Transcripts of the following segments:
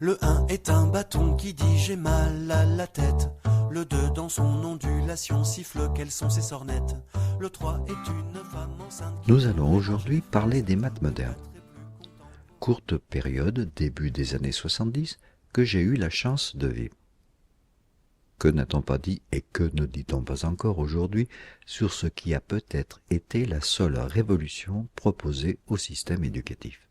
Le 1 est un bâton qui dit j'ai mal à la tête. Le 2 dans son ondulation siffle quelles sont ses sornettes. Le 3 est une femme enceinte qui... Nous allons aujourd'hui parler des maths modernes. Courte période, début des années 70, que j'ai eu la chance de vivre. Que n'a-t-on pas dit et que ne dit-on pas encore aujourd'hui sur ce qui a peut-être été la seule révolution proposée au système éducatif?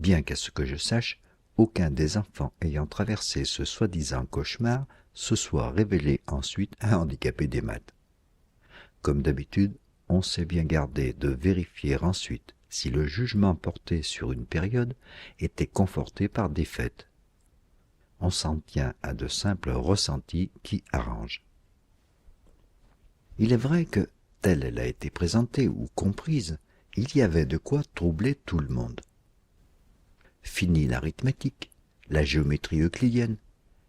Bien qu'à ce que je sache, aucun des enfants ayant traversé ce soi-disant cauchemar se soit révélé ensuite un handicapé des maths. Comme d'habitude, on s'est bien gardé de vérifier ensuite si le jugement porté sur une période était conforté par des faits. On s'en tient à de simples ressentis qui arrangent. Il est vrai que, telle elle a été présentée ou comprise, il y avait de quoi troubler tout le monde. Fini l'arithmétique, la géométrie euclidienne,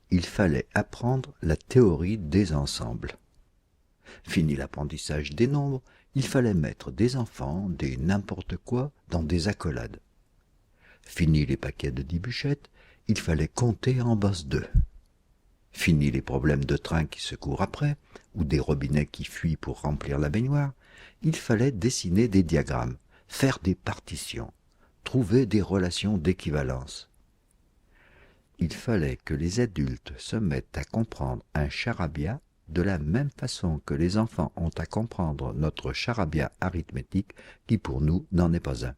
il fallait apprendre la théorie des ensembles. Fini l'apprentissage des nombres, il fallait mettre des enfants, des n'importe quoi, dans des accolades. Fini les paquets de 10 bûchettes, il fallait compter en base 2. Fini les problèmes de train qui se courent après, ou des robinets qui fuient pour remplir la baignoire, il fallait dessiner des diagrammes, faire des partitions, trouver des relations d'équivalence. Il fallait que les adultes se mettent à comprendre un charabia de la même façon que les enfants ont à comprendre notre charabia arithmétique qui pour nous n'en est pas un.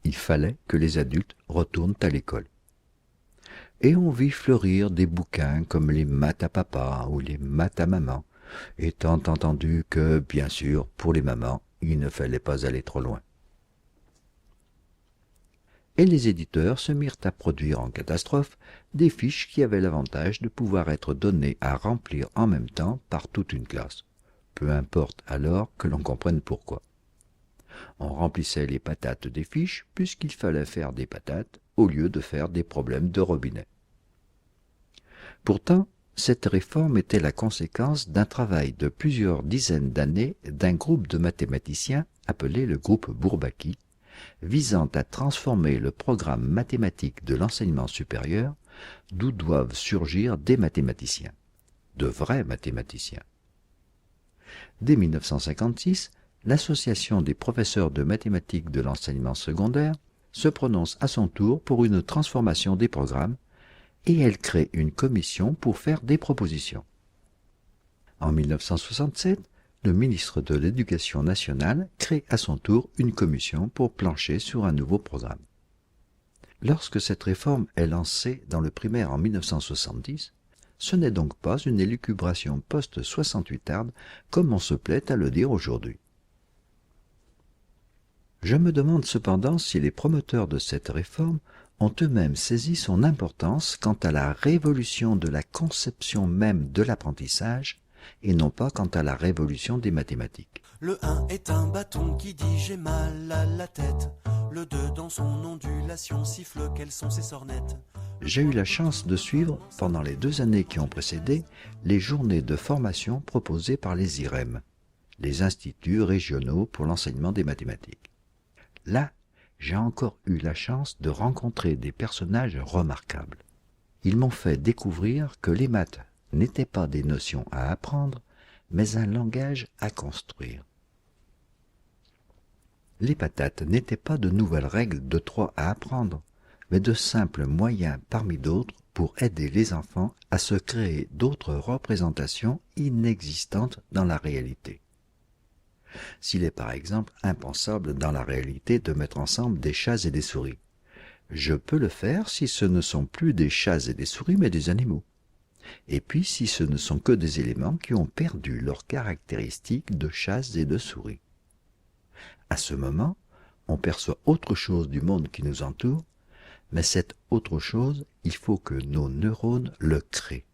Il fallait que les adultes retournent à l'école. Et on vit fleurir des bouquins comme les maths à papa ou les maths à maman, étant entendu que, bien sûr, pour les mamans, il ne fallait pas aller trop loin. Et les éditeurs se mirent à produire en catastrophe des fiches qui avaient l'avantage de pouvoir être données à remplir en même temps par toute une classe. Peu importe alors que l'on comprenne pourquoi. On remplissait les patates des fiches puisqu'il fallait faire des patates au lieu de faire des problèmes de robinet. Pourtant, cette réforme était la conséquence d'un travail de plusieurs dizaines d'années d'un groupe de mathématiciens appelé le groupe Bourbaki, visant à transformer le programme mathématique de l'enseignement supérieur, d'où doivent surgir des mathématiciens, de vrais mathématiciens. Dès 1956, l'Association des professeurs de mathématiques de l'enseignement secondaire se prononce à son tour pour une transformation des programmes et elle crée une commission pour faire des propositions. En 1967, le ministre de l'Éducation nationale crée à son tour une commission pour plancher sur un nouveau programme. Lorsque cette réforme est lancée dans le primaire en 1970, ce n'est donc pas une élucubration post-68arde comme on se plaît à le dire aujourd'hui. Je me demande cependant si les promoteurs de cette réforme ont eux-mêmes saisi son importance quant à la révolution de la conception même de l'apprentissage et non pas quant à la révolution des mathématiques. Le 1 est un bâton qui dit j'ai mal à la tête. Le 2 dans son ondulation siffle quelles sont ses sornettes. J'ai eu la chance de suivre, pendant les 2 années qui ont précédé, les journées de formation proposées par les IREM, les instituts régionaux pour l'enseignement des mathématiques. Là, j'ai encore eu la chance de rencontrer des personnages remarquables. Ils m'ont fait découvrir que les maths n'étaient pas des notions à apprendre, mais un langage à construire. Les patates n'étaient pas de nouvelles règles de 3 à apprendre, mais de simples moyens parmi d'autres pour aider les enfants à se créer d'autres représentations inexistantes dans la réalité. S'il est par exemple impensable dans la réalité de mettre ensemble des chats et des souris, je peux le faire si ce ne sont plus des chats et des souris mais des animaux. Et puis si ce ne sont que des éléments qui ont perdu leurs caractéristiques de chats et de souris. À ce moment, on perçoit autre chose du monde qui nous entoure, mais cette autre chose, il faut que nos neurones le créent.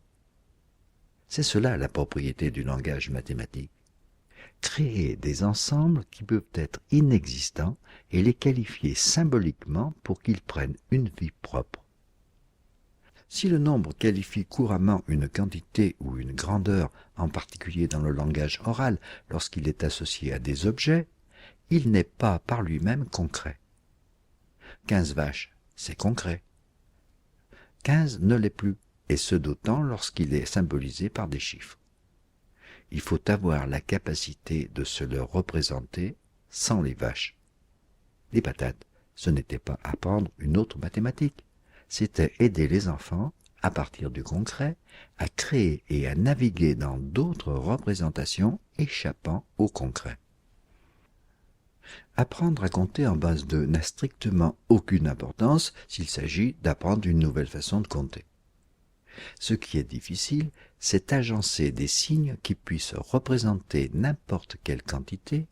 C'est cela la propriété du langage mathématique. Créer des ensembles qui peuvent être inexistants et les qualifier symboliquement pour qu'ils prennent une vie propre. Si le nombre qualifie couramment une quantité ou une grandeur, en particulier dans le langage oral lorsqu'il est associé à des objets, il n'est pas par lui-même concret. 15 vaches, c'est concret. 15 ne l'est plus, et ce d'autant lorsqu'il est symbolisé par des chiffres. Il faut avoir la capacité de se le représenter sans les vaches. Les patates, ce n'était pas apprendre une autre mathématique, c'était aider les enfants, à partir du concret, à créer et à naviguer dans d'autres représentations échappant au concret. Apprendre à compter en base 2 n'a strictement aucune importance s'il s'agit d'apprendre une nouvelle façon de compter. Ce qui est difficile, c'est agencer des signes qui puissent représenter n'importe quelle quantité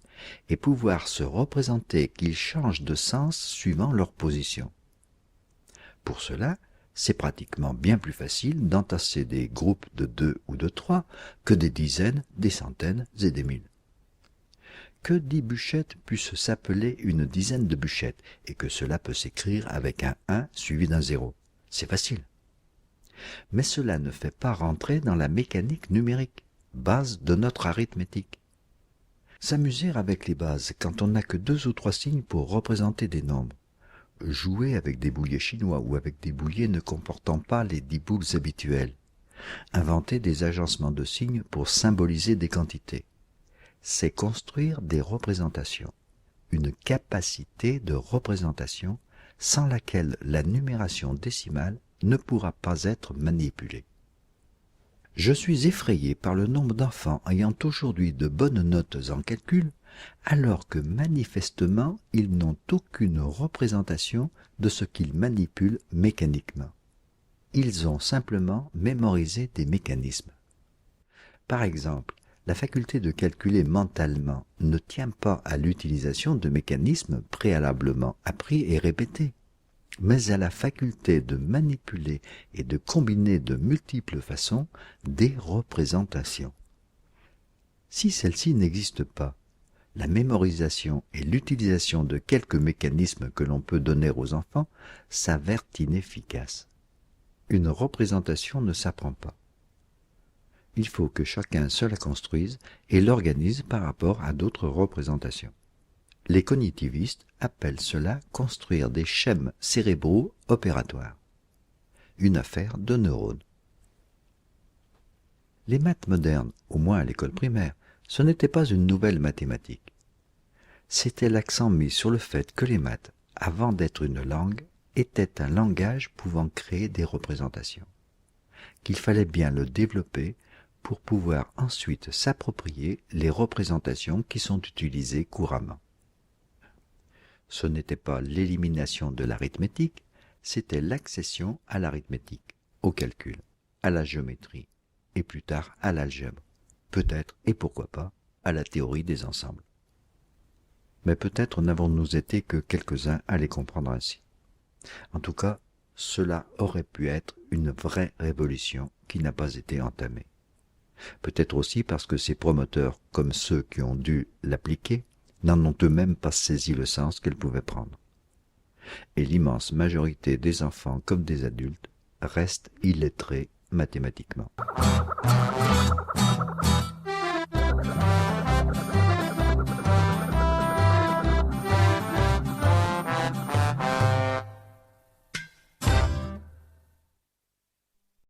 et pouvoir se représenter qu'ils changent de sens suivant leur position. Pour cela, c'est pratiquement bien plus facile d'entasser des groupes de 2 ou de 3 que des dizaines, des centaines et des mille. Que 10 bûchettes puissent s'appeler une dizaine de bûchettes et que cela peut s'écrire avec un 1 suivi d'un 0. C'est facile. Mais cela ne fait pas rentrer dans la mécanique numérique, base de notre arithmétique. S'amuser avec les bases quand on n'a que 2 ou 3 signes pour représenter des nombres. Jouer avec des bouliers chinois ou avec des bouliers ne comportant pas les 10 boules habituelles. Inventer des agencements de signes pour symboliser des quantités. C'est construire des représentations, une capacité de représentation sans laquelle la numération décimale ne pourra pas être manipulée. Je suis effrayé par le nombre d'enfants ayant aujourd'hui de bonnes notes en calcul, alors que manifestement ils n'ont aucune représentation de ce qu'ils manipulent mécaniquement. Ils ont simplement mémorisé des mécanismes. Par exemple, la faculté de calculer mentalement ne tient pas à l'utilisation de mécanismes préalablement appris et répétés, mais à la faculté de manipuler et de combiner de multiples façons des représentations. Si celle-ci n'existe pas, la mémorisation et l'utilisation de quelques mécanismes que l'on peut donner aux enfants s'avèrent inefficaces. Une représentation ne s'apprend pas. Il faut que chacun se la construise et l'organise par rapport à d'autres représentations. Les cognitivistes appellent cela construire des schèmes cérébraux opératoires. Une affaire de neurones. Les maths modernes, au moins à l'école primaire, ce n'était pas une nouvelle mathématique. C'était l'accent mis sur le fait que les maths, avant d'être une langue, étaient un langage pouvant créer des représentations. Qu'il fallait bien le développer pour pouvoir ensuite s'approprier les représentations qui sont utilisées couramment. Ce n'était pas l'élimination de l'arithmétique, c'était l'accession à l'arithmétique, au calcul, à la géométrie, et plus tard à l'algèbre, peut-être, et pourquoi pas, à la théorie des ensembles. Mais peut-être n'avons-nous été que quelques-uns à les comprendre ainsi. En tout cas, cela aurait pu être une vraie révolution qui n'a pas été entamée. Peut-être aussi parce que ses promoteurs, comme ceux qui ont dû l'appliquer, n'en ont eux-mêmes pas saisi le sens qu'elle pouvait prendre. Et l'immense majorité des enfants comme des adultes restent illettrés mathématiquement.